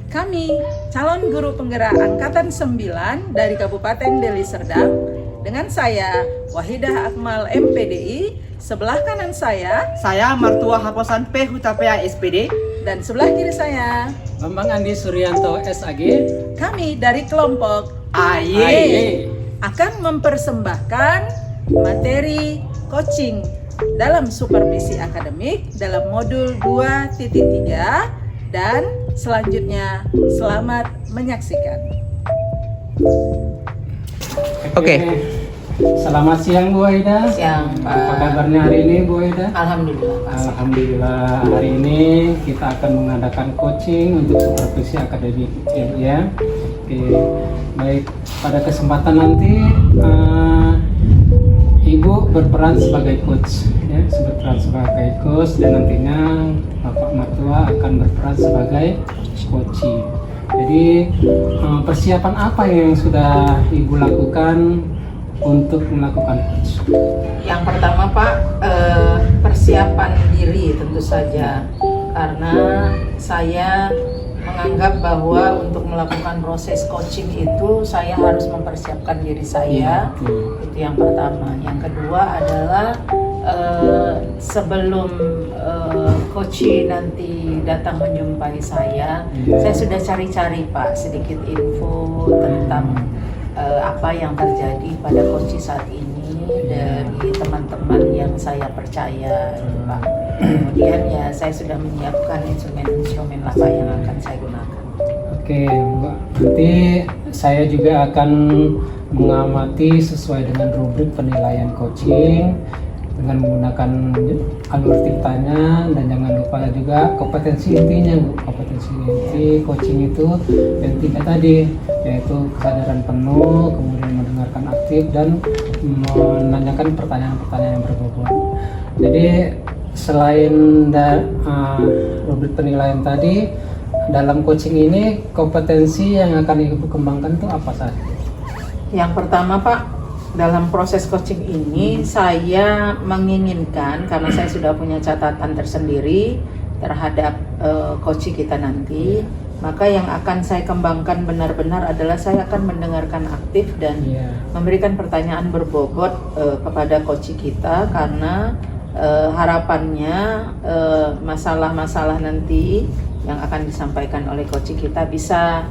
Kami, calon guru penggerak Angkatan 9 dari Kabupaten Deli Serdang, dengan saya, Wahidah Akmal MPDI, sebelah kanan saya Martua Haposan P. Hutapea SPD. dan sebelah kiri saya, Bambang Andi Suryanto SAG. kami dari kelompok AY akan mempersembahkan materi coaching dalam supervisi akademik dalam modul 2.3 dan selanjutnya selamat menyaksikan. Oke. Selamat siang Bu Aida. Siang, Pak. Apa kabarnya hari ini Bu Aida? Alhamdulillah. Alhamdulillah, hari ini kita akan mengadakan coaching untuk supervisi akademik ya. Oke, baik, pada kesempatan nanti Ibu berperan sebagai coach ya, dan nantinya Bapak Martua akan berperan sebagai coaching. Jadi persiapan apa yang sudah Ibu lakukan untuk melakukan coach? Yang pertama Pak, persiapan diri tentu saja, karena saya menganggap bahwa untuk melakukan proses coaching itu saya harus mempersiapkan diri saya. Itu yang pertama. Yang kedua adalah sebelum coach nanti datang menjumpai saya sudah cari-cari Pak sedikit info tentang apa yang terjadi pada coach saat ini dari teman-teman yang saya percaya, Pak. Kemudian ya saya sudah menyiapkan instrumen-instrumen apa yang akan saya gunakan. Oke, Mbak. Nanti saya juga akan mengamati sesuai dengan rubrik penilaian coaching dengan menggunakan alur titanya, dan jangan lupa juga kompetensi intinya Bu. Kompetensi inti coaching itu yang 3 tadi, yaitu kesadaran penuh, kemudian mendengarkan aktif, dan menanyakan pertanyaan-pertanyaan yang berbobot. Jadi selain rubrik penilaian tadi, dalam coaching ini kompetensi yang akan Ibu kembangkan itu apa saja? Yang pertama Pak, dalam proses coaching ini saya menginginkan, karena saya sudah punya catatan tersendiri terhadap coaching kita nanti, maka yang akan saya kembangkan benar-benar adalah saya akan mendengarkan aktif dan memberikan pertanyaan berbobot kepada coaching kita, karena harapannya masalah-masalah nanti yang akan disampaikan oleh coaching kita bisa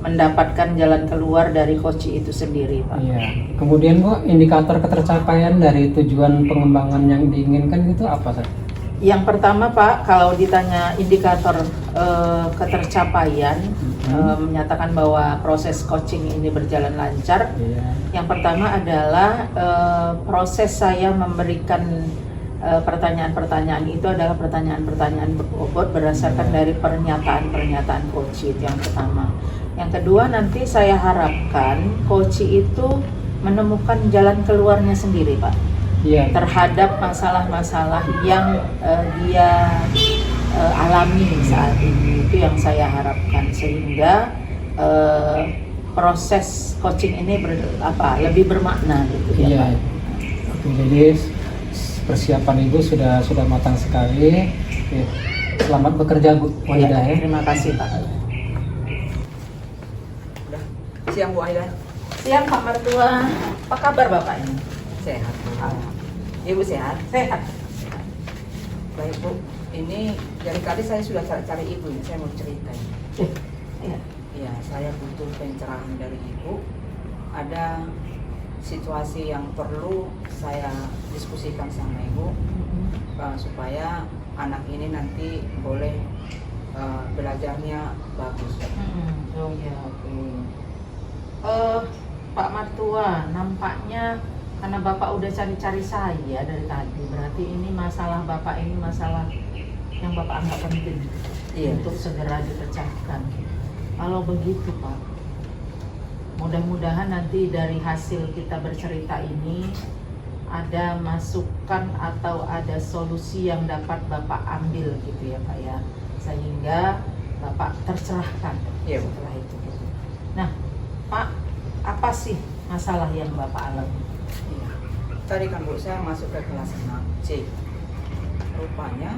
mendapatkan jalan keluar dari coaching itu sendiri, Pak. Iya. Kemudian Bu, indikator ketercapaian dari tujuan pengembangan yang diinginkan itu apa saja? Yang pertama Pak, kalau ditanya indikator ketercapaian, menyatakan bahwa proses coaching ini berjalan lancar. Yang pertama adalah proses saya memberikan pertanyaan-pertanyaan itu adalah pertanyaan-pertanyaan berbobot berdasarkan dari pernyataan-pernyataan coach. Itu yang pertama. Yang kedua, nanti saya harapkan coach itu menemukan jalan keluarnya sendiri Pak, terhadap masalah-masalah yang dia alami saat ini. Itu yang saya harapkan, sehingga proses coaching ini lebih bermakna gitu ya Pak. Oke, jadi persiapan Ibu sudah matang sekali. Oke. Selamat bekerja Bu Wahidah ya. Terima kasih Pak. Siang Bu Aida. Siang Pak Martua. Apa kabar Bapak ini? Sehat. Ibu sehat? Sehat. Baik Bu, ini dari tadi saya sudah cari Ibu ya, saya mau cerita. Iya. Iya, saya butuh pencerahan dari Ibu. Ada situasi yang perlu saya diskusikan sama Ibu supaya anak ini nanti boleh belajarnya bagus. Oh ya, oke. Pak Martua, nampaknya karena Bapak udah cari-cari saya dari tadi, berarti ini masalah Bapak ini masalah yang Bapak anggap penting untuk segera dipecahkan. Kalau begitu Pak, mudah-mudahan nanti dari hasil kita bercerita ini ada masukan atau ada solusi yang dapat Bapak ambil gitu ya Pak ya, sehingga Bapak tercerahkan setelah itu gitu. Nah Pak, apa sih masalah yang Bapak alami? Tadi kan Bu, saya masuk ke kelas 6C. Rupanya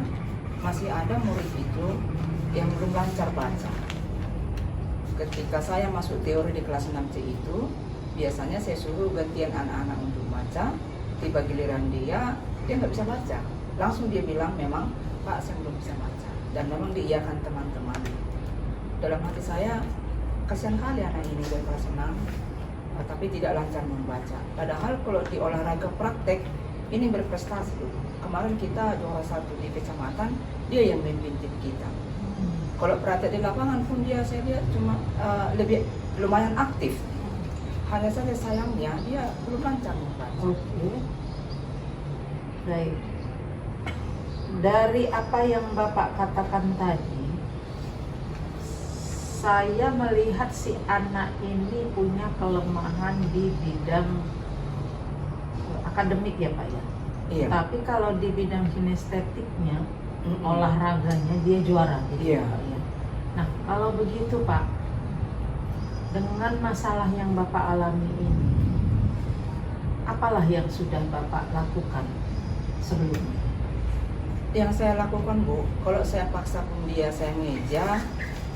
masih ada murid itu yang belum lancar baca. Ketika saya masuk teori di kelas 6C itu, biasanya saya suruh gantian anak-anak untuk baca. Tiba giliran dia nggak bisa baca. Langsung dia bilang, memang Pak, saya belum bisa baca. Dan memang diiyakan teman-teman. Dalam hati saya, kasihan kali anak ini dari kelas 6, tapi tidak lancar membaca. Padahal kalau di olahraga praktek, ini berprestasi. Kemarin kita juara 1 di kecamatan, dia yang memimpin tim kita. Kalau praktek di lapangan pun dia, saya lihat cuma lebih lumayan aktif. Hanya saja sayangnya dia belum lancar membaca. Oke. Baik. Dari apa yang Bapak katakan tadi, saya melihat si anak ini punya kelemahan di bidang akademik ya Pak ya. Iya. Tapi kalau di bidang kinestetiknya, olahraganya dia juara gitu Iya. Pak ya. Nah, kalau begitu Pak, dengan masalah yang Bapak alami ini, apalah yang sudah Bapak lakukan sebelumnya? Yang saya lakukan, Bu, kalau saya paksa pun dia saya ngeja,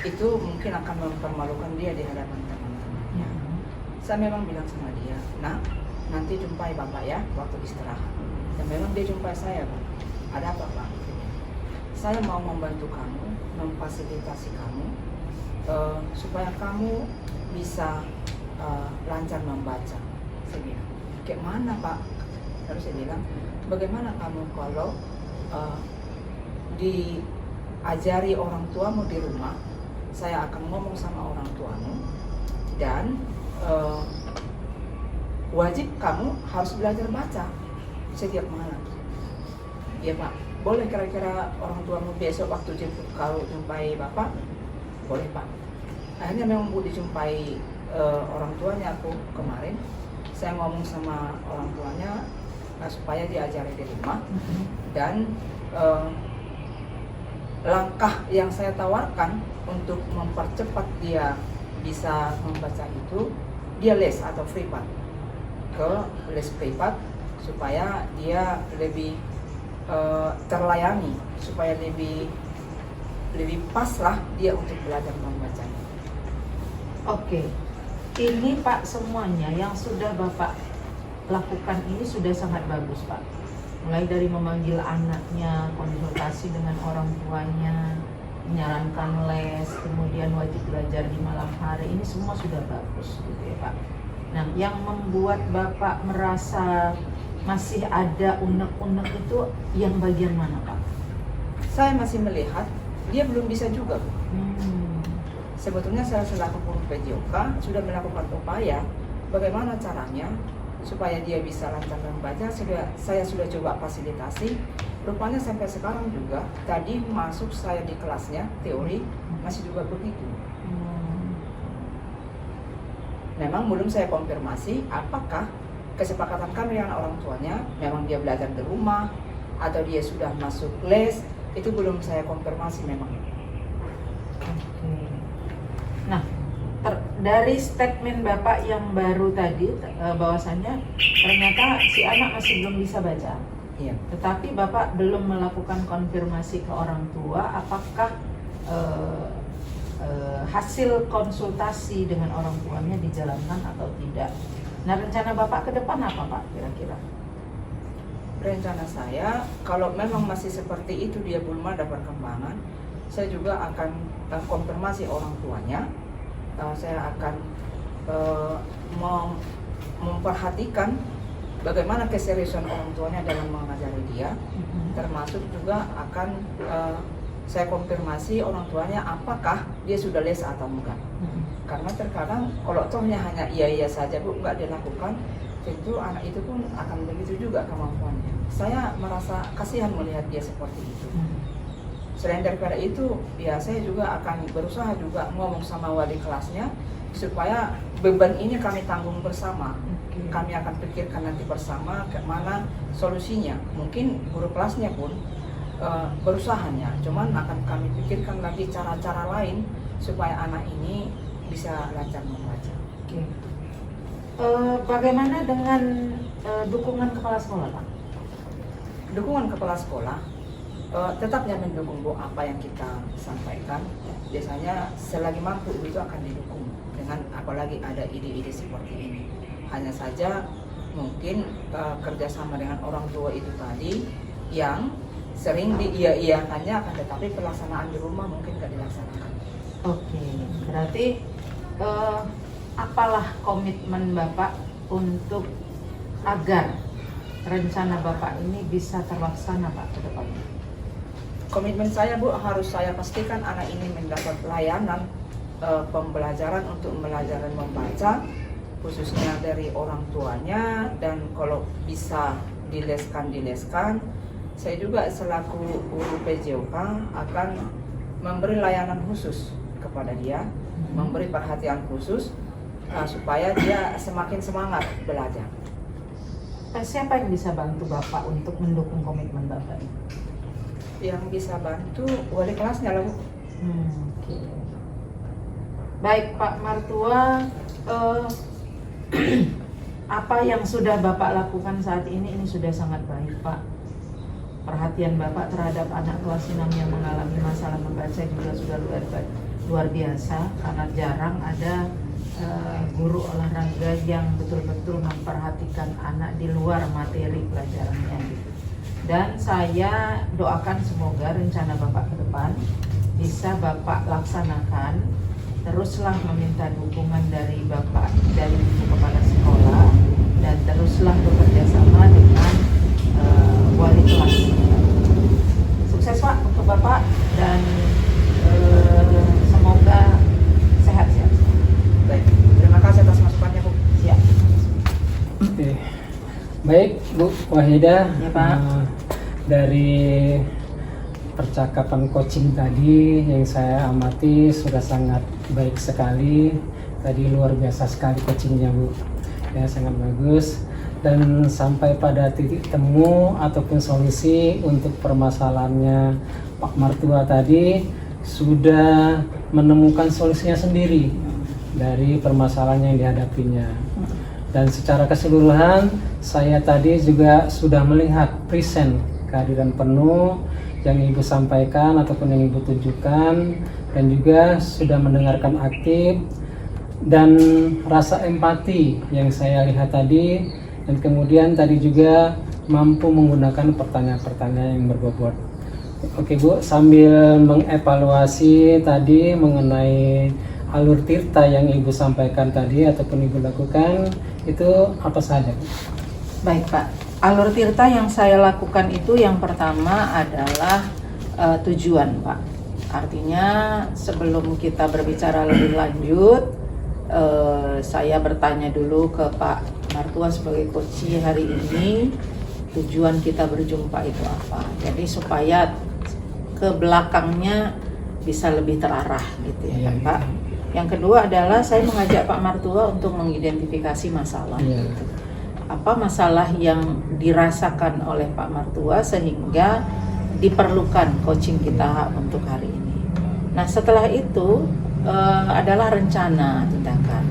itu mungkin akan mempermalukan dia di hadapan teman-temannya. Saya memang bilang sama dia, nah, nanti jumpai Bapak ya waktu istirahat. Dan memang dia jumpai saya, Pak. Ada apa, Pak? Saya mau membantu kamu, memfasilitasi kamu, supaya kamu bisa lancar membaca. Saya bilang, kayak mana Pak? Lalu saya bilang, bagaimana kamu kalau diajari orang tuamu di rumah, saya akan ngomong sama orang tuamu, dan wajib kamu harus belajar baca setiap malam. Ya Pak, boleh kira-kira orang tuamu besok waktu jemput kau jumpai Bapak? Boleh Pak. Akhirnya memang Bu dijumpai orang tuanya aku kemarin. Saya ngomong sama orang tuanya supaya diajari di rumah, dan langkah yang saya tawarkan untuk mempercepat dia bisa membaca itu, dia les atau privat, ke les privat supaya dia lebih terlayani, supaya lebih pas lah dia untuk belajar membacanya. Oke, ini Pak semuanya yang sudah Bapak lakukan ini sudah sangat bagus Pak. Mulai dari memanggil anaknya, konsultasi dengan orang tuanya, menyarankan les, kemudian wajib belajar di malam hari, ini semua sudah bagus gitu ya Pak. Nah, yang membuat Bapak merasa masih ada unek-unek itu yang bagian mana Pak? Saya masih melihat dia belum bisa juga, Bu. Sebetulnya saya selaku guru PJOK sudah melakukan upaya bagaimana caranya supaya dia bisa lancar membaca. Saya sudah coba fasilitasi, rupanya sampai sekarang juga tadi masuk saya di kelasnya teori masih juga begitu. Memang belum saya konfirmasi apakah kesepakatan kami dengan orang tuanya memang dia belajar di rumah atau dia sudah masuk les, itu belum saya konfirmasi memang. Nah, dari statement Bapak yang baru tadi, bahwasannya ternyata si anak masih belum bisa baca. Iya. Tetapi Bapak belum melakukan konfirmasi ke orang tua apakah hasil konsultasi dengan orang tuanya dijalankan atau tidak. Nah, rencana Bapak ke depan apa Pak kira-kira? Rencana saya, kalau memang masih seperti itu dia belum ada perkembangan, saya juga akan konfirmasi orang tuanya. Saya akan memperhatikan bagaimana keseriusan orang tuanya dalam mengajari dia, termasuk juga akan saya konfirmasi orang tuanya apakah dia sudah les atau enggak. Karena terkadang kalau tohnya hanya iya saja Bu, nggak dilakukan, tentu anak itu pun akan begitu juga kemampuannya. Saya merasa kasihan melihat dia seperti itu. Selain daripada itu, ya saya juga akan berusaha juga ngomong sama wali kelasnya supaya beban ini kami tanggung bersama. Kami akan pikirkan nanti bersama kemana solusinya. Mungkin guru kelasnya pun berusahanya, cuman akan kami pikirkan lagi cara-cara lain supaya anak ini bisa lancar membaca. Bagaimana dengan dukungan kepala sekolah Pak? Dukungan kepala sekolah, tetapnya mendukung Bu apa yang kita sampaikan. Biasanya selagi mampu itu akan didukung dengan apalagi ada ide-ide seperti ini. Hanya saja mungkin kerjasama dengan orang tua itu tadi yang sering diiya-iyakannya, akan tetapi pelaksanaan di rumah mungkin tidak dilaksanakan. Oke, berarti apalah komitmen Bapak untuk agar rencana Bapak ini bisa terlaksana Pak ke depannya? Komitmen saya Bu, harus saya pastikan anak ini mendapat layanan pembelajaran untuk belajar dan membaca, khususnya dari orang tuanya, dan kalau bisa dileskan. Saya juga selaku guru PJOK akan memberi layanan khusus kepada dia, memberi perhatian khusus supaya dia semakin semangat belajar. Siapa yang bisa bantu Bapak untuk mendukung komitmen Bapak ini? Yang bisa bantu wali kelasnya lah Bu. Oke. Baik Pak Martua, apa yang sudah Bapak lakukan saat ini sudah sangat baik Pak. Perhatian Bapak terhadap anak kelas 6 yang mengalami masalah membaca juga sudah luar biasa, karena jarang ada guru olahraga yang betul-betul memperhatikan anak di luar materi pelajarannya gitu. Dan saya doakan semoga rencana Bapak ke depan bisa Bapak laksanakan. Teruslah meminta dukungan dari Bapak, dari Ibu Kepala Sekolah, dan teruslah bekerja sama dengan wali kelas. Sukses Pak untuk Bapak, dan semoga sehat-sehat. Baik, terima kasih atas masukannya Bu. Siap. Oke. Baik Bu Wahidah, Ya, Pak. Dari percakapan coaching tadi yang saya amati sudah sangat baik sekali. Tadi luar biasa sekali coachingnya Bu, ya sangat bagus. Dan sampai pada titik temu ataupun solusi untuk permasalahannya Pak Martua tadi, sudah menemukan solusinya sendiri dari permasalahan yang dihadapinya. Dan secara keseluruhan saya tadi juga sudah melihat present kehadiran penuh yang Ibu sampaikan ataupun yang Ibu tunjukkan, dan juga sudah mendengarkan aktif, dan rasa empati yang saya lihat tadi, dan kemudian tadi juga mampu menggunakan pertanyaan-pertanyaan yang berbobot. Oke Bu, sambil mengevaluasi tadi mengenai alur tirta yang Ibu sampaikan tadi ataupun Ibu lakukan, itu apa saja Bu? Baik Pak, alur tirta yang saya lakukan itu yang pertama adalah tujuan Pak. Artinya sebelum kita berbicara lebih lanjut, saya bertanya dulu ke Pak Martua sebagai coach hari ini, tujuan kita berjumpa itu apa. Jadi supaya ke belakangnya bisa lebih terarah gitu ya kan Pak. Yang kedua adalah saya mengajak Pak Martua untuk mengidentifikasi masalah. Gitu. Apa masalah yang dirasakan oleh Pak Martua sehingga diperlukan coaching kita untuk hari ini. Nah setelah itu adalah rencana tindakan.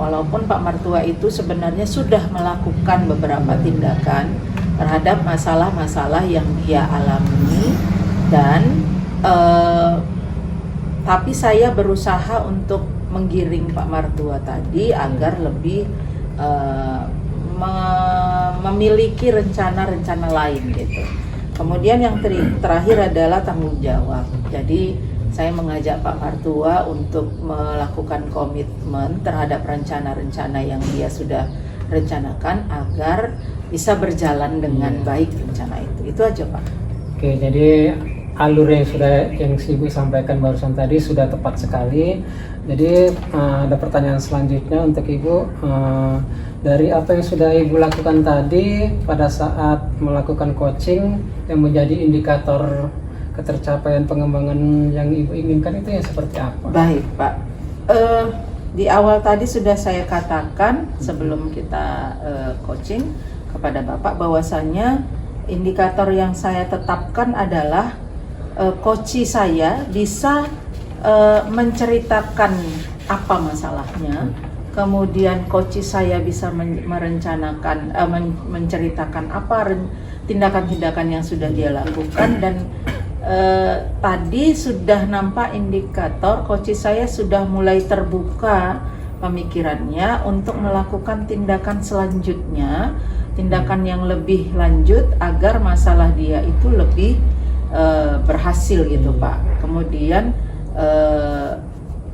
Walaupun Pak Martua itu sebenarnya sudah melakukan beberapa tindakan terhadap masalah-masalah yang dia alami, dan tapi saya berusaha untuk menggiring Pak Martua tadi agar lebih memiliki rencana-rencana lain gitu. Kemudian yang terakhir adalah tanggung jawab. Jadi saya mengajak Pak Martua untuk melakukan komitmen terhadap rencana-rencana yang dia sudah rencanakan agar bisa berjalan dengan baik rencana itu. Itu aja Pak. Oke, jadi alur yang Ibu sampaikan barusan tadi sudah tepat sekali. Jadi ada pertanyaan selanjutnya untuk Ibu. Dari apa yang sudah Ibu lakukan tadi pada saat melakukan coaching yang menjadi indikator ketercapaian pengembangan yang Ibu inginkan, itu yang seperti apa? Baik Pak, di awal tadi sudah saya katakan sebelum kita coaching kepada Bapak bahwasanya indikator yang saya tetapkan adalah coach saya bisa menceritakan apa masalahnya, kemudian coach saya bisa merencanakan, menceritakan apa tindakan-tindakan yang sudah dia lakukan, dan tadi sudah nampak indikator coach saya sudah mulai terbuka pemikirannya untuk melakukan tindakan selanjutnya, tindakan yang lebih lanjut agar masalah dia itu lebih berhasil gitu Pak. Kemudian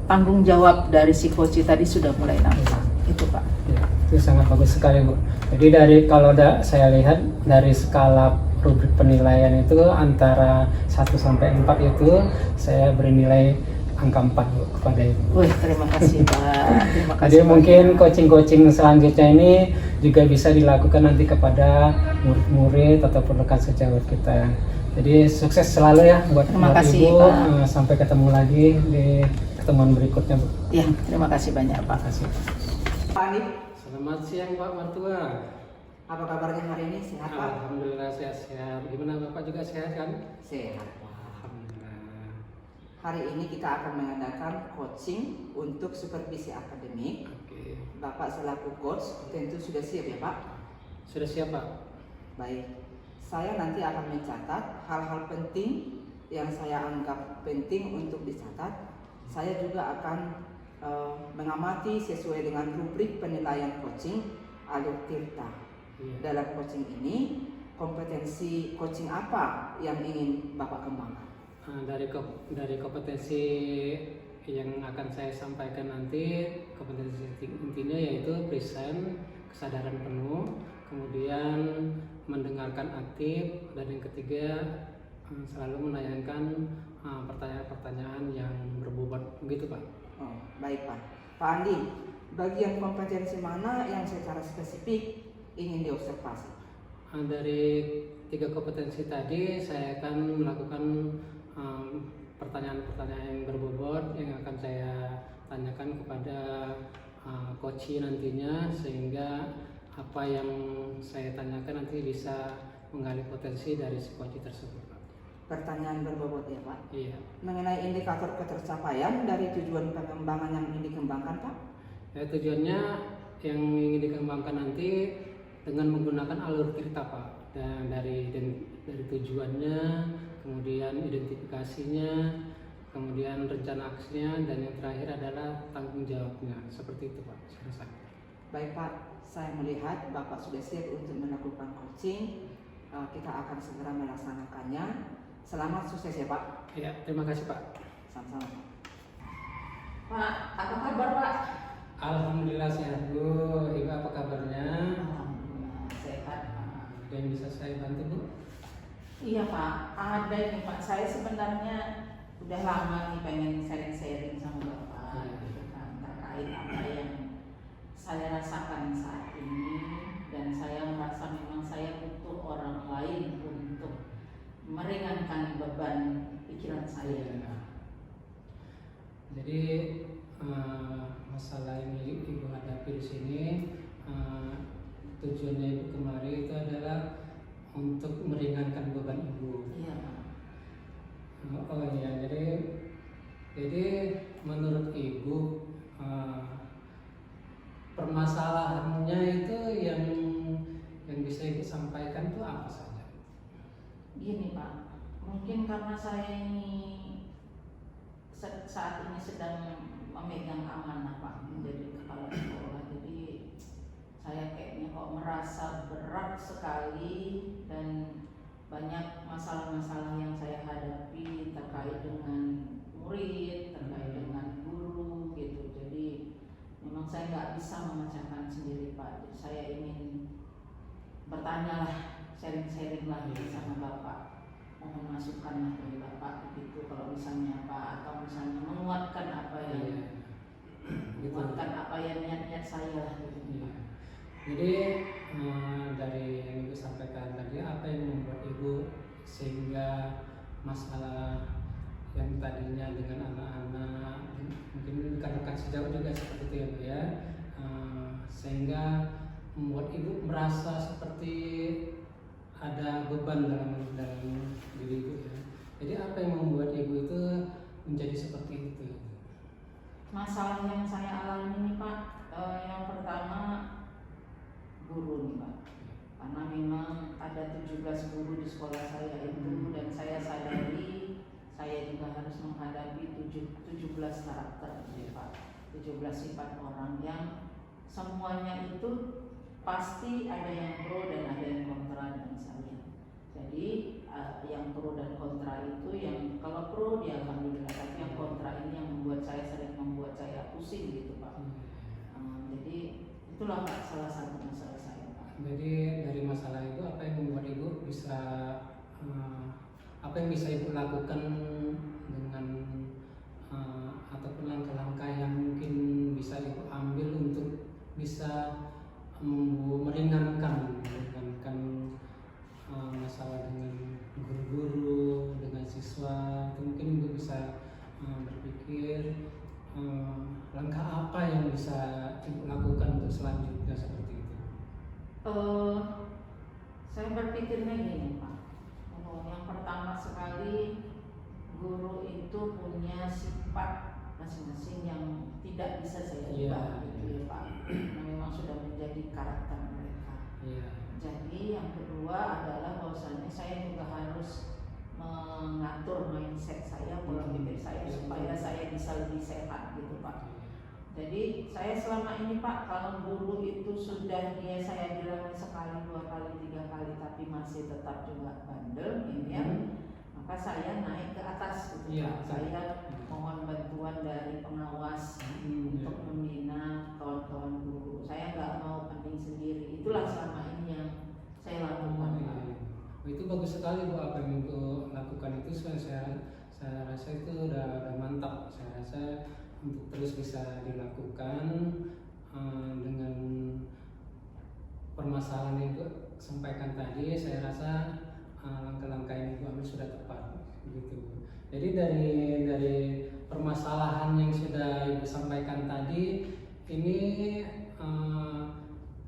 tanggung jawab dari si coach tadi sudah mulai nampak itu Pak. Ya, itu sangat bagus sekali Bu. Jadi kalau saya lihat dari skala rubrik penilaian itu antara 1 sampai 4 itu saya beri nilai angka 4 Bu, kepada Ibu. Wih, terima kasih Pak. Terima kasih. Jadi mungkin coaching-coaching selanjutnya ini juga bisa dilakukan nanti kepada murid-murid ataupun rekan sejawat kita. Jadi sukses selalu ya buat Terima kasih, Ibu. Pak. Sampai ketemu lagi di pertemuan berikutnya Bu. Ya, terima kasih banyak Pak. Terima kasih. Pak Andi, Selamat siang Pak Martua. apa kabarnya hari ini? Sehat Pak? Alhamdulillah sehat-sehat. Gimana Bapak juga sehat kan? Sehat Pak. Alhamdulillah. Hari ini kita akan mengadakan coaching untuk supervisi akademik. Oke. Bapak selaku coach tentu sudah siap ya Pak? Sudah siap Pak? Baik, saya nanti akan mencatat hal-hal penting yang saya anggap penting untuk dicatat. Saya juga akan mengamati sesuai dengan rubrik penilaian coaching Alur Tirta. Iya. Dalam coaching ini, kompetensi coaching apa yang ingin Bapak kembangkan? Dari kompetensi yang akan saya sampaikan nanti, kompetensi intinya yaitu present, kesadaran penuh, kemudian mendengarkan aktif, dan yang ketiga selalu menanyakan pertanyaan-pertanyaan yang berbobot, begitu Pak. Oh, baik Pak. Pak Andi, bagian kompetensi mana yang secara spesifik ingin diobservasi? Dari 3 kompetensi tadi saya akan melakukan pertanyaan-pertanyaan yang berbobot yang akan saya tanyakan kepada coach nantinya, sehingga apa yang saya tanyakan nanti bisa menggali potensi dari si coach tersebut Pak. Pertanyaan berbobot ya Pak. Iya. Mengenai indikator ketercapaian dari tujuan pengembangan yang ingin dikembangkan Pak? Ya, tujuannya yang ingin dikembangkan nanti dengan menggunakan alur cerita Pak, dan dari tujuannya, kemudian identifikasinya, kemudian rencana aksinya, dan yang terakhir adalah tanggung jawabnya. Seperti itu Pak. Baik Pak, saya melihat Bapak sudah siap untuk melakukan coaching. Kita akan segera melaksanakannya. Selamat sukses ya Pak. Ya, terima kasih Pak. Sama-sama Pak. Pak, apa kabar Pak? Alhamdulillah sehat Bu. Ibu apa kabarnya? Alhamdulillah sehat Pak. Ada yang bisa saya bantu Bu? Iya Pak, ada ini Pak. Saya sebenarnya udah lama nih pengen sharing-sharing sama Bapak gitu kan, terkait apa yang saya rasakan saat ini, dan saya merasa memang saya butuh orang lain untuk meringankan beban pikiran saya. Jadi masalah ini Ibu hadapi di sini, tujuannya Ibu kemari itu adalah untuk meringankan beban Ibu. Iya Pak. Oh iya, jadi menurut Ibu permasalahannya itu yang bisa Ibu sampaikan itu apa saja? Gini Pak, mungkin karena saya ini saat ini sedang memegang amanah Pak, menjadi kepala sekolah, jadi saya kayaknya kok merasa berat sekali, dan banyak masalah-masalah yang saya hadapi terkait dengan murid, terkait dengan guru gitu. Jadi memang saya nggak bisa memecahkan sendiri Pak. Jadi saya ingin bertanya lah, sharing-sharing lah sama Bapak. Mohon masukan lah dari Bapak begitu, kalau misalnya Pak, atau misalnya menguatkan apa yang menguatkan apa yang niat-niat saya lah gitu. Iya. Jadi dari yang Ibu sampaikan tadi, apa yang membuat Ibu sehingga masalah yang tadinya dengan anak-anak, mungkin rekan-rekan sejauh juga seperti itu ya Bu ya, sehingga membuat Ibu merasa seperti ada beban dalam diri Ibu ya. Jadi apa yang membuat Ibu itu menjadi seperti itu? Masalah yang saya alami nih Pak, yang pertama guru nih Pak. karena memang ada 17 guru di sekolah saya itu, dan saya sadari saya juga harus menghadapi 17 karakter, Pak. 17 sifat orang yang semuanya itu pasti ada yang pro dan ada yang kontra dengan saya. Jadi yang pro dan kontra itu, yang kalau pro dia alhamdulillah, tapi yang kontra ini yang membuat saya sering membuat saya pusing gitu, Pak. Jadi itulah Pak salah satu masalah saya, Pak. Jadi dari masalah itu apa yang membuat ibu bisa apa yang bisa ibu lakukan dengan ataupun langkah-langkah yang mungkin bisa ibu ambil untuk bisa meringankan masalah dengan guru-guru, dengan siswa. Itu mungkin ibu bisa berpikir langkah apa yang bisa ibu lakukan untuk selanjutnya seperti itu. Saya berpikirnya gini, Pak. Yang pertama sekali, guru itu punya sifat masing-masing yang tidak bisa saya ubah, gitu ya, Pak. Nah, memang sudah menjadi karakter mereka. Jadi yang kedua adalah bahwasannya saya juga harus mengatur mindset saya, pola pikir saya, supaya saya bisa lebih sehat gitu, Pak. Jadi saya selama ini, Pak, kalau guru itu sudah saya bilang sekali, 2 kali, 3 kali tapi masih tetap juga bandel ini ya, maka saya naik ke atas gitu, Pak. Saya mohon bantuan dari pengawas untuk membina kawan-kawan guru. Saya nggak mau penting sendiri. Itulah selama ini yang saya lakukan, Pak. Itu bagus sekali Bu, apa yang Ibu lakukan itu saya rasa itu udah mantap. Saya rasa untuk terus bisa dilakukan dengan permasalahan yang Ibu sampaikan tadi. Saya rasa langkah-langkah yang Ibu ambil sudah tepat begitu. Jadi dari permasalahan yang sudah Ibu sampaikan tadi ini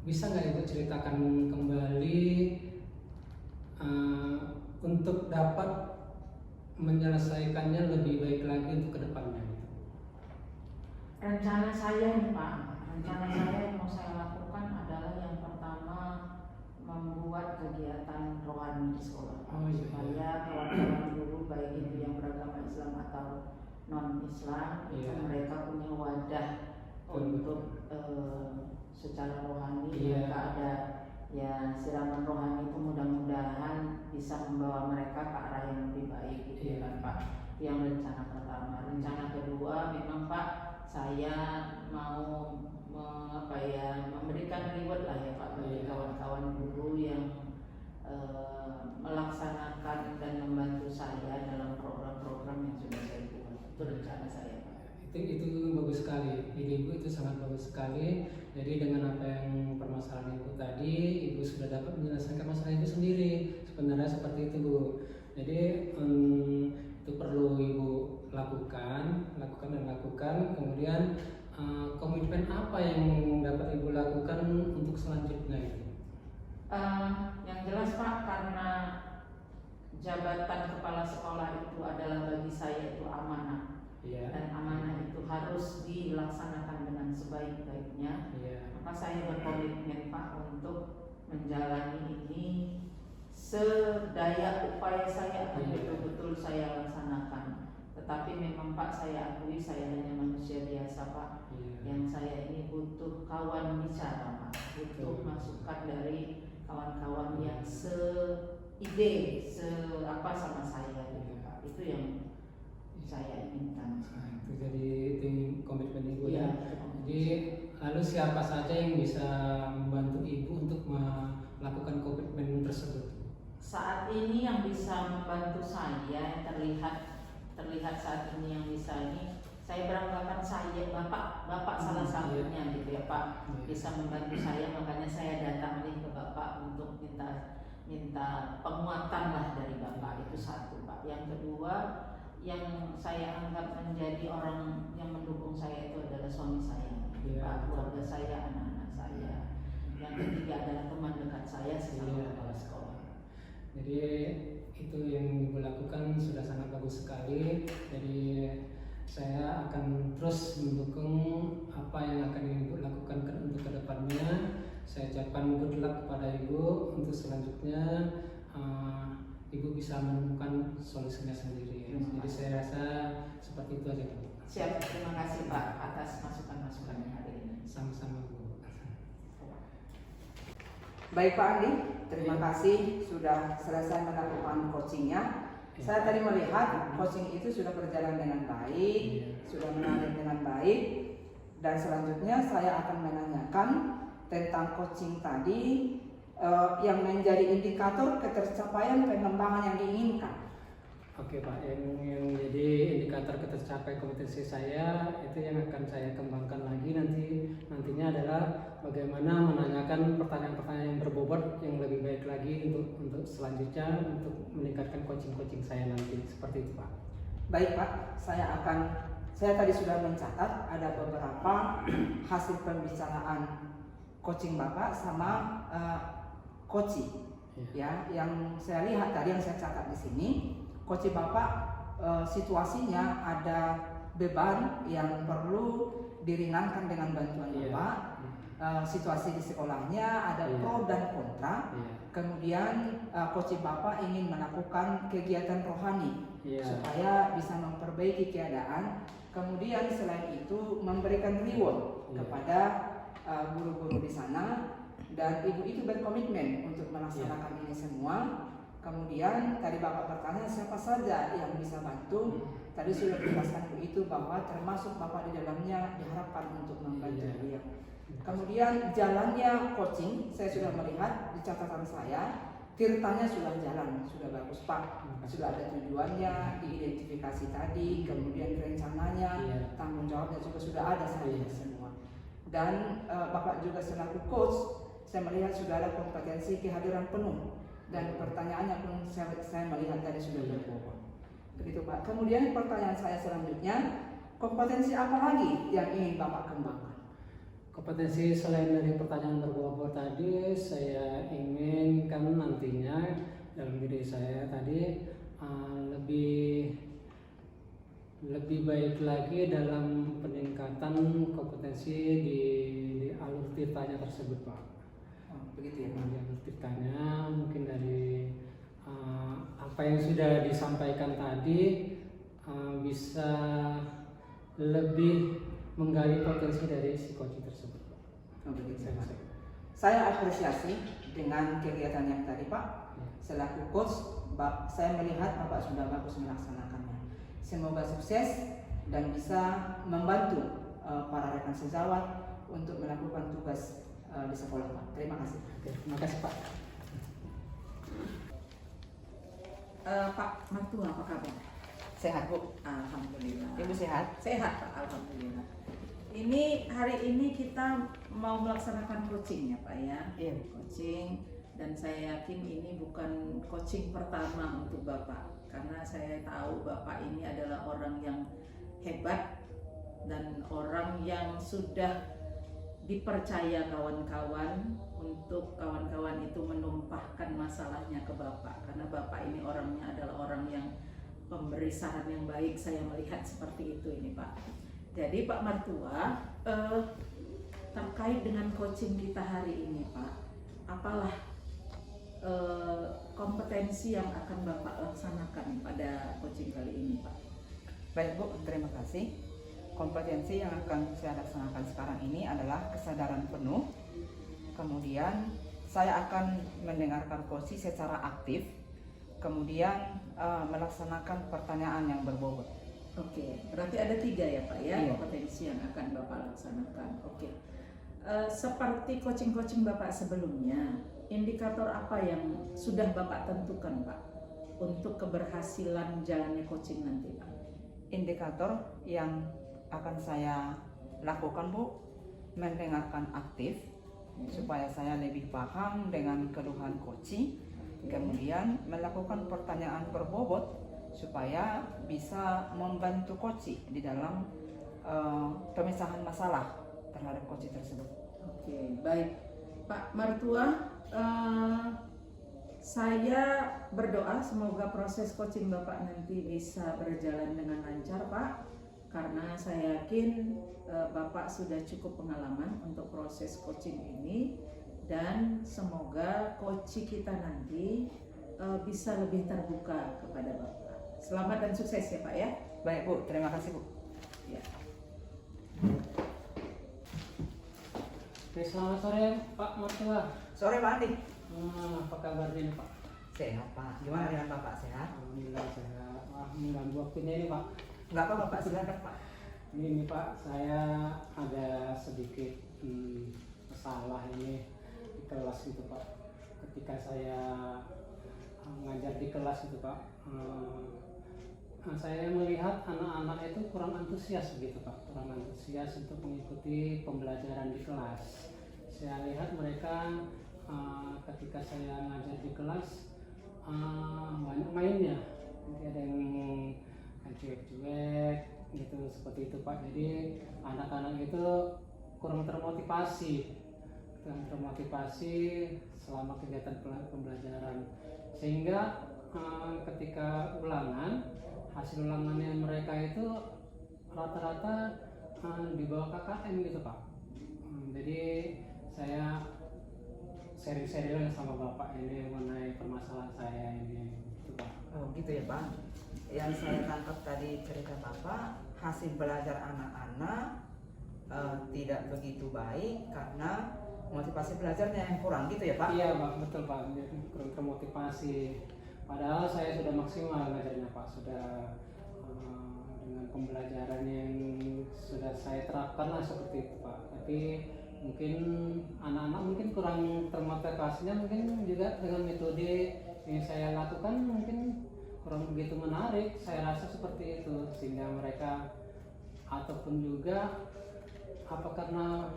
bisa nggak Ibu ceritakan kembali untuk dapat menyelesaikannya lebih baik lagi untuk kedepannya? Rencana saya nih, Pak, yang mau saya lakukan adalah yang pertama membuat kegiatan rohani di sekolah, supaya kawan-kawan guru baik itu yang beragama Islam atau non Islam itu mereka punya wadah untuk secara rohani. Mereka ada ya siraman rohani itu, mudah-mudahan bisa membawa mereka ke arah yang lebih baik gitu kan, Pak. Yang rencana pertama. Rencana kedua memang, Pak, saya mau memberikan reward lah ya, Pak, bagi kawan-kawan guru yang melaksanakan dan membantu saya dalam program-program yang sudah saya buat. Itu rencana saya, Pak. Itu bagus sekali, ide Ibu itu sangat bagus sekali. Jadi dengan apa yang permasalahan Ibu tadi, Ibu sudah dapat menyelesaikan masalah Ibu sendiri. Sebenarnya seperti itu, Bu. Jadi itu perlu Ibu lakukan. Kemudian komitmen apa yang dapat Ibu lakukan untuk selanjutnya itu? Yang jelas, Pak, karena jabatan kepala sekolah itu adalah bagi saya itu amanah. Dan amanah itu harus dilaksanakan dengan sebaik-baiknya. Maka saya berkomitmen, Pak, untuk menjalani ini sedaya upaya saya akan betul-betul saya laksanakan. Tetapi memang, Pak, saya akui saya hanya manusia biasa, Pak. Yang saya ini butuh kawan bicara, Pak. Butuh masukan dari kawan-kawan yang seide, sama saya gitu, Pak. Itu yang saya inginkan. Itu jadi itu komitmen Ibu ya. Jadi lalu siapa saja yang bisa membantu Ibu untuk melakukan komitmen tersebut? Saat ini yang bisa membantu saya, terlihat saat ini yang bisa ini, saya beranggapan saya Bapak salah satunya gitu ya, Pak, bisa membantu saya. Makanya saya datang nih ke Bapak untuk minta penguatan lah dari Bapak. Itu satu, Pak. Yang kedua, yang saya anggap menjadi orang yang mendukung saya itu adalah suami saya, Pak, keluarga saya, anak-anak saya. Yang ketiga adalah teman dekat saya sebagai kepala sekolah. Jadi itu yang Ibu lakukan sudah sangat bagus sekali. Jadi saya akan terus mendukung apa yang akan Ibu lakukan untuk kedepannya, Saya ucapkan good luck kepada Ibu untuk selanjutnya Ibu bisa menemukan solusinya sendiri. Jadi saya rasa seperti itu aja Bu. Siap, terima kasih Pak atas masukan-masukan yang hari ini. Sama-sama Bu. Baik Pak Andi, terima kasih sudah selesai melakukan coachingnya. Saya tadi melihat coaching itu sudah berjalan dengan baik, sudah mengalir dengan baik, dan selanjutnya saya akan menanyakan tentang coaching tadi yang menjadi indikator ketercapaian pengembangan yang diinginkan. Oke Pak, yang jadi indikator ketercapai kompetensi saya itu yang akan saya kembangkan lagi nantinya adalah bagaimana menanyakan pertanyaan-pertanyaan yang berbobot yang lebih baik lagi untuk selanjutnya untuk meningkatkan coaching saya nanti, seperti itu Pak. Baik Pak, saya tadi sudah mencatat ada beberapa hasil pembicaraan coaching Bapak sama coaching ya, yang saya lihat tadi yang saya catat di sini. Coaching Bapak situasinya ada beban yang perlu diringankan dengan bantuan Bapak. Situasi di sekolahnya ada pro dan kontra. Kemudian coaching Bapak ingin melakukan kegiatan rohani supaya bisa memperbaiki keadaan. Kemudian selain itu memberikan reward kepada guru-guru di sana, dan ibu itu berkomitmen untuk melaksanakan ini semua. Kemudian tadi Bapak bertanya siapa saja yang bisa bantu. Tadi sudah dijelaskan Ibu itu bahwa termasuk Bapak di dalamnya diharapkan untuk membantu dia. Kemudian jalannya coaching, saya sudah melihat di catatan saya, tirtanya sudah jalan, sudah bagus Pak. Sudah ada tujuannya, diidentifikasi tadi, kemudian rencananya, tanggung jawabnya juga sudah ada semua. Dan Bapak juga selaku coach, saya melihat sudah ada kompetensi kehadiran penuh. Dan pertanyaannya pun saya melihat tadi sudah berbobot. Begitu Pak. Kemudian pertanyaan saya selanjutnya, kompetensi apa lagi yang ingin Bapak kembangkan? Kompetensi selain dari pertanyaan berbobot tadi, saya inginkan nantinya dalam diri saya tadi lebih baik lagi dalam peningkatan kompetensi di alur tirtanya tersebut Pak. Begitu ya Pak. Alur tirtanya mungkin dari apa yang sudah disampaikan tadi bisa lebih menggali potensi dari si coaching tersebut Pak. Begitu ya Pak. Saya apresiasi dengan kegiatan yang tadi Pak. Selaku coach, saya melihat Bapak sudah bagus melaksanakannya. Semoga sukses dan bisa membantu para rekan sejawat untuk melakukan tugas di sekolah Pak. Terima kasih. Terima kasih Pak. Pak Mertua apa kabar? Sehat Bu. Alhamdulillah. Ibu sehat? Sehat Pak, alhamdulillah. Ini hari ini kita mau melaksanakan coaching ya Pak ya. Iya. Coaching, dan saya yakin ini bukan coaching pertama untuk Bapak, karena saya tahu Bapak ini adalah orang yang hebat dan orang yang sudah dipercaya kawan-kawan untuk kawan-kawan itu menumpahkan masalahnya ke Bapak, karena Bapak ini orangnya adalah orang yang pemberi saran yang baik. Saya melihat seperti itu ini Pak. Jadi Pak Mertua, terkait dengan coaching kita hari ini Pak, apalah kompetensi yang akan Bapak laksanakan pada coaching kali ini Pak? Baik Bu, terima kasih. Kompetensi yang akan saya laksanakan sekarang ini adalah kesadaran penuh. Kemudian saya akan mendengarkan coaching secara aktif. Kemudian melaksanakan pertanyaan yang berbobot. Oke, berarti ada 3 ya Pak ya, Iya. kompetensi yang akan Bapak laksanakan. Oke. Seperti coaching-coaching Bapak sebelumnya, indikator apa yang sudah Bapak tentukan Pak untuk keberhasilan jalannya coaching nanti Pak? Indikator yang akan saya lakukan Bu, mendengarkan aktif supaya saya lebih paham dengan keluhan coaching. Kemudian melakukan pertanyaan berbobot supaya bisa membantu coaching di dalam pemisahan masalah terhadap coaching tersebut. Oke, baik Pak Mertua, saya berdoa semoga proses coaching Bapak nanti bisa berjalan dengan lancar Pak, karena saya yakin Bapak sudah cukup pengalaman untuk proses coaching ini, dan semoga coaching kita nanti bisa lebih terbuka kepada Bapak. Selamat dan sukses ya Pak ya. Baik Bu, terima kasih Bu. Ya. Oke, selamat sore Pak Martua. Sore Pak Andi. Apa kabarnya nih Pak? Sehat Pak. Gimana dengan Bapak, sehat? Alhamdulillah sehat. Wah, mengganggu waktunya ini Pak. Nggak apa-apa Pak, silakan Pak. Ini Pak, saya ada sedikit masalah ini di kelas gitu Pak. Ketika saya ngajar di kelas gitu Pak, saya melihat anak-anak itu kurang antusias begitu Pak, kurang antusias untuk mengikuti pembelajaran di kelas. Saya lihat mereka ketika saya ngajar di kelas banyak mainnya, nanti ada yang cuek-cuek gitu seperti itu Pak. Jadi anak-anak itu kurang termotivasi selama kegiatan pembelajaran, sehingga ketika hasil ulangannya mereka itu rata-rata di bawah KKM gitu Pak. Jadi saya sharing sama Bapak ini mengenai permasalahan saya ini gitu Pak. Oh gitu ya Pak. Yang saya tangkap tadi cerita Bapak, hasil belajar anak-anak tidak begitu baik karena motivasi belajarnya yang kurang gitu ya Pak? Iya Pak, betul Pak, kurang termotivasi. Padahal saya sudah maksimal ngajarnya Pak, sudah dengan pembelajaran yang sudah saya terapkan lah seperti itu Pak. Tapi mungkin anak-anak mungkin kurang termotivasinya, mungkin juga dengan metode yang saya lakukan mungkin kurang begitu menarik. Saya rasa seperti itu, sehingga mereka ataupun juga apa karena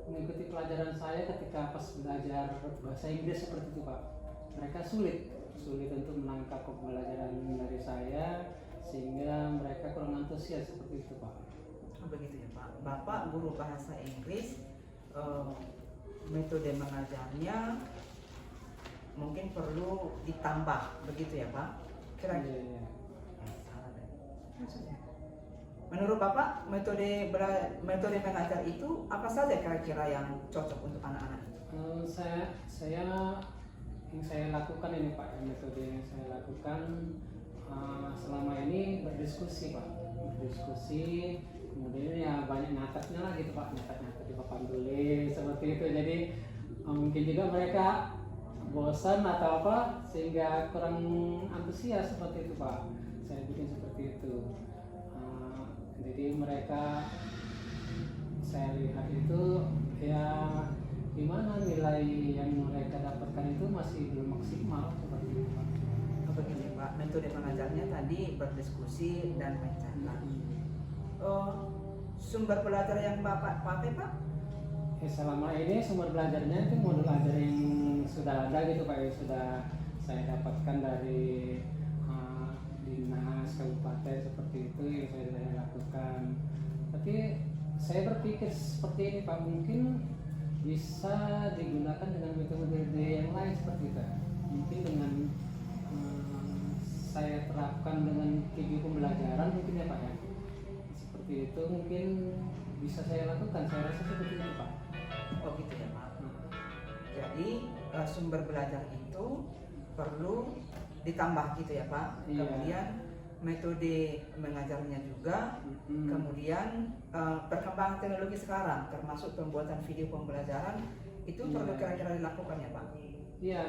mengikuti pelajaran saya ketika pas belajar bahasa Inggris seperti itu Pak, mereka sulit untuk menangkap pembelajaran dari saya, sehingga mereka kurang antusias seperti itu Pak. Oh, begitu ya Pak. Bapak guru bahasa Inggris, metode mengajarnya mungkin perlu ditambah begitu ya Pak? Kira-kira. Iya. Salah deh. Maksudnya. Menurut Bapak metode mengajar itu apa saja kira-kira yang cocok untuk anak-anak itu? Saya yang saya lakukan ini Pak, metode yang saya lakukan selama ini berdiskusi Pak, kemudian ya banyak nyatetnya lah gitu Pak, nyatet di papan tulis seperti itu. Jadi mungkin juga mereka bosan atau apa sehingga kurang antusias seperti itu Pak. Saya bikin seperti itu. Jadi mereka, saya lihat itu ya gimana nilai yang mereka dapatkan itu masih belum maksimal seperti itu Pak. Begini Pak, metode mengajarnya tadi berdiskusi dan mencatat. Sumber belajar yang Bapak pakai Pak? Selama ini sumber belajarnya itu modul ajar yang sudah ada gitu Pak, yang sudah saya dapatkan dari dinas kabupaten seperti itu yang saya lakukan. Tapi saya berpikir seperti ini Pak, mungkin bisa digunakan dengan metode yang lain seperti itu. Mungkin dengan saya terapkan dengan video pembelajaran mungkin ya Pak ya. Seperti itu mungkin bisa saya lakukan. Saya rasa seperti itu Pak. Oh gitu ya Pak. Jadi sumber belajar itu perlu ditambah gitu ya Pak. Iya. Kemudian metode mengajarnya juga. Kemudian perkembangan teknologi sekarang termasuk pembuatan video pembelajaran itu perlu kira-kira dilakukan ya Pak. Iya,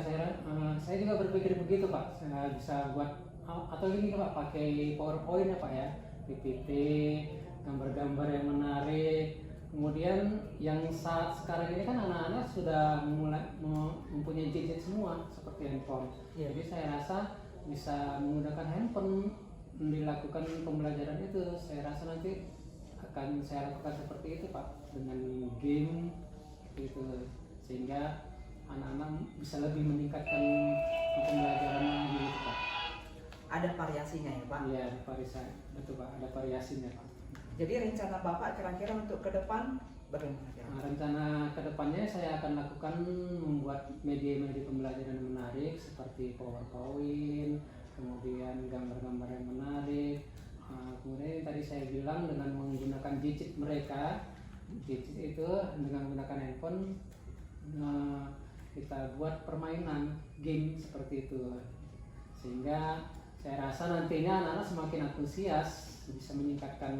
saya juga berpikir begitu Pak. Saya bisa buat atau gini Pak, pakai PowerPoint ya Pak ya, PPT, gambar-gambar yang menarik. Kemudian yang saat sekarang ini kan anak-anak sudah mulai mempunyai gadget semua seperti handphone. Iya. Jadi saya rasa bisa menggunakan handphone dilakukan pembelajaran itu. Saya rasa nanti akan saya lakukan seperti itu Pak, dengan game itu, sehingga anak-anak bisa lebih meningkatkan pembelajarannya gitu Pak. Ada variasinya ya Pak. Iya, variasi, betul Pak, ada variasinya Pak. Jadi rencana Bapak kira-kira untuk ke depan bagaimana kira? Rencana kedepannya saya akan lakukan membuat media-media pembelajaran yang menarik seperti PowerPoint, kemudian gambar-gambar yang menarik. Kemudian tadi saya bilang dengan menggunakan gadget mereka, gadget itu dengan menggunakan handphone, kita buat permainan game seperti itu, sehingga saya rasa nantinya anak-anak semakin antusias, bisa meningkatkan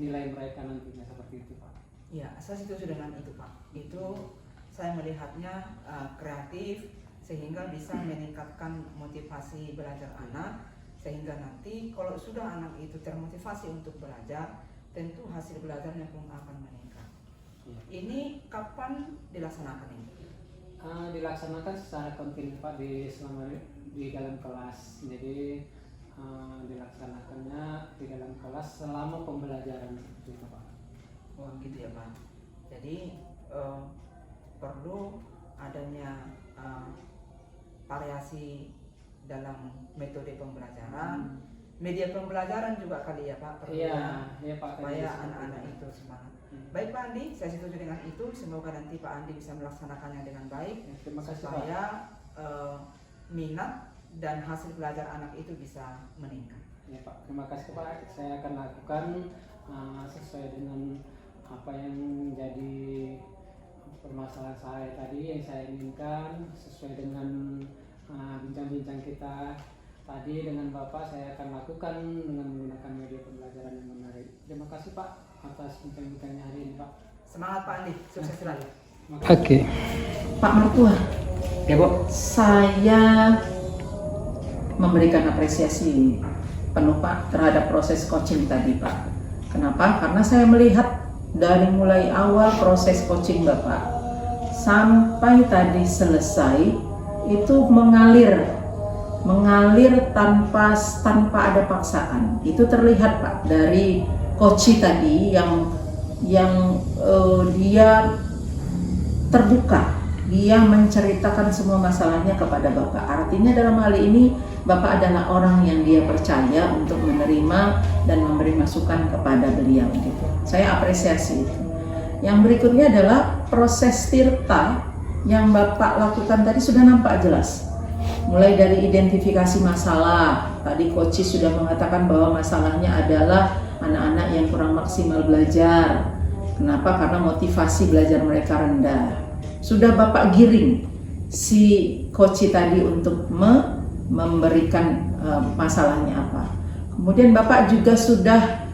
nilai mereka nantinya seperti itu, Pak. Ya, saya setuju dengan itu, Pak. Itu saya melihatnya kreatif, sehingga bisa meningkatkan motivasi belajar anak, sehingga nanti kalau sudah anak itu termotivasi untuk belajar, tentu hasil belajarnya pun akan meningkat. Ya. Ini kapan dilaksanakan ini? Dilaksanakan secara kontinu, Pak, selama di dalam kelas. Jadi dilaksanakannya di dalam kelas selama pembelajaran seperti itu, Pak. Oh gitu ya, Pak. Jadi perlu adanya variasi dalam metode pembelajaran, media pembelajaran juga kali ya, Pak. Perlu Iya, Pak. supaya anak-anak itu semangat. Baik Pak Andi, saya setuju dengan itu. Semoga nanti Pak Andi bisa melaksanakannya dengan baik, Ya, terima kasih, supaya minat dan hasil belajar anak itu bisa meningkat. Ya, Pak. Terima kasih, Pak. Saya akan lakukan sesuai dengan apa yang menjadi permasalahan saya tadi, yang saya inginkan, sesuai dengan bincang-bincang kita tadi dengan Bapak. Saya akan lakukan dengan menggunakan media pembelajaran yang menarik. Terima kasih, Pak, atas bincang-bincangnya hari ini, Pak. Semangat Pak Andi, sukses selalu. Oke. Pak Mertua, Ya, Bu. saya memberikan apresiasi penuh Pak terhadap proses coaching tadi, Pak. Kenapa? Karena saya melihat dari mulai awal proses coaching Bapak sampai tadi selesai itu mengalir tanpa ada paksaan. Itu terlihat, Pak, dari coach tadi yang dia terbuka, dia menceritakan semua masalahnya kepada Bapak. Artinya dalam hal ini Bapak adalah orang yang dia percaya untuk menerima dan memberi masukan kepada beliau gitu. Saya apresiasi itu. Yang berikutnya adalah proses tirta yang Bapak lakukan tadi sudah nampak jelas. Mulai dari identifikasi masalah, tadi coach sudah mengatakan bahwa masalahnya adalah anak-anak yang kurang maksimal belajar. Kenapa? Karena motivasi belajar mereka rendah. Sudah Bapak giring si coach tadi untuk memberikan masalahnya apa. Kemudian Bapak juga sudah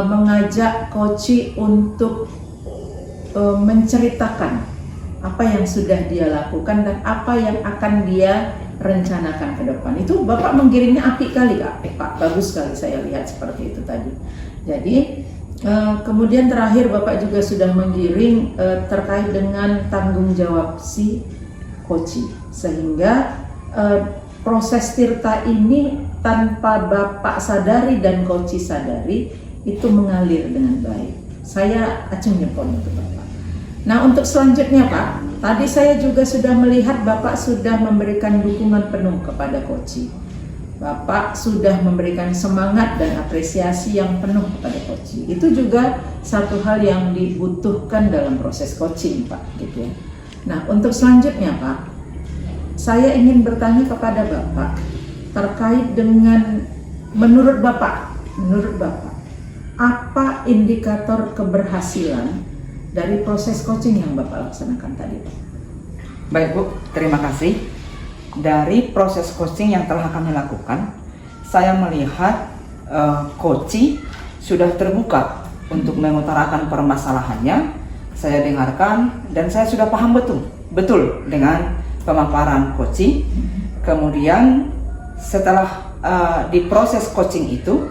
mengajak coach untuk menceritakan apa yang sudah dia lakukan dan apa yang akan dia rencanakan ke depan. Itu Bapak menggiringnya apik kali, Pak. Bagus sekali saya lihat seperti itu tadi. Jadi kemudian terakhir Bapak juga sudah menggiring terkait dengan tanggung jawab si coach, sehingga proses tirta ini tanpa Bapak sadari dan coach sadari itu mengalir dengan baik. Saya acung jempol untuk Bapak. Nah, untuk selanjutnya, Pak, tadi saya juga sudah melihat Bapak sudah memberikan dukungan penuh kepada coach. Bapak sudah memberikan semangat dan apresiasi yang penuh kepada coach. Itu juga satu hal yang dibutuhkan dalam proses coaching, Pak, gitu ya. Nah, untuk selanjutnya, Pak, saya ingin bertanya kepada Bapak terkait dengan menurut Bapak, apa indikator keberhasilan dari proses coaching yang Bapak laksanakan tadi, Pak? Baik Bu, terima kasih. Dari proses coaching yang telah kami lakukan, saya melihat coach sudah terbuka untuk mengutarakan permasalahannya. Saya dengarkan dan saya sudah paham betul dengan pemaparan coach. Kemudian setelah di proses coaching itu,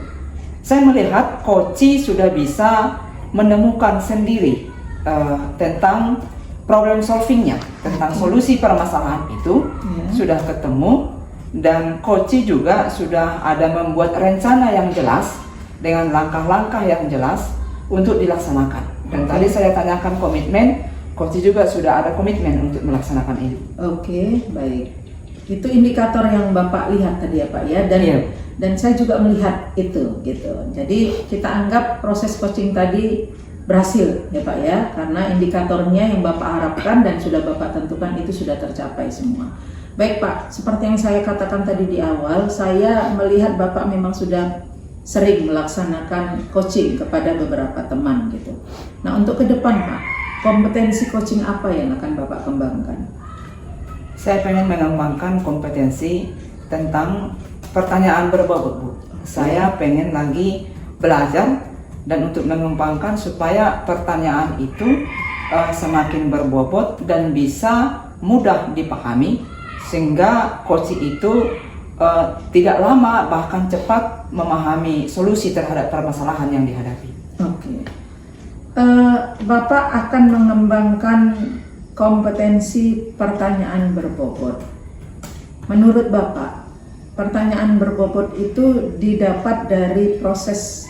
saya melihat coach sudah bisa menemukan sendiri tentang problem solvingnya, tentang solusi permasalahan itu sudah ketemu, dan coach juga sudah ada membuat rencana yang jelas dengan langkah-langkah yang jelas untuk dilaksanakan. Dan tadi saya tanyakan komitmen, coach juga sudah ada komitmen untuk melaksanakan ini. Oke, baik. Itu indikator yang Bapak lihat tadi ya, Pak ya, dan Iya. dan saya juga melihat itu gitu. Jadi kita anggap proses coaching tadi berhasil ya Pak ya, karena indikatornya yang Bapak harapkan dan sudah Bapak tentukan itu sudah tercapai semua. Baik Pak, seperti yang saya katakan tadi di awal, saya melihat Bapak memang sudah sering melaksanakan coaching kepada beberapa teman gitu. Nah, untuk ke depan Pak, kompetensi coaching apa yang akan Bapak kembangkan? Saya pengen mengembangkan kompetensi tentang pertanyaan berbobot, Bu. Saya pengen lagi belajar dan untuk mengembangkan supaya pertanyaan itu semakin berbobot dan bisa mudah dipahami sehingga coach itu tidak lama bahkan cepat memahami solusi terhadap permasalahan yang dihadapi. Oke. Bapak akan mengembangkan kompetensi pertanyaan berbobot. Menurut Bapak, pertanyaan berbobot itu didapat dari proses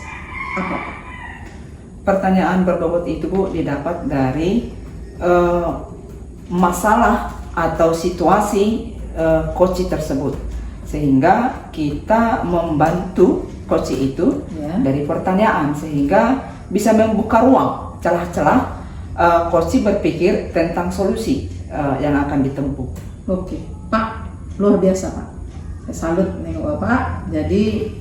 apa, Pak? Pertanyaan berbobot itu, Bu, didapat dari masalah atau situasi coach tersebut, sehingga kita membantu coach itu Ya. dari pertanyaan sehingga bisa membuka ruang celah-celah coach berpikir tentang solusi yang akan ditempuh. Oke, Pak, luar biasa, Pak. Saya salut nengok Bapak. Jadi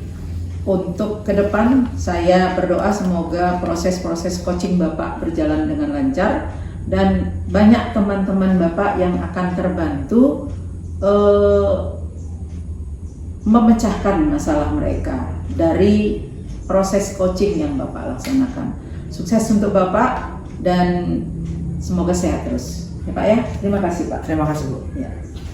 untuk ke depan saya berdoa semoga proses-proses coaching Bapak berjalan dengan lancar dan banyak teman-teman Bapak yang akan terbantu memecahkan masalah mereka dari proses coaching yang Bapak laksanakan. Sukses untuk Bapak dan semoga sehat terus. Ya Pak ya, terima kasih Pak. Terima kasih, Bu. Ya.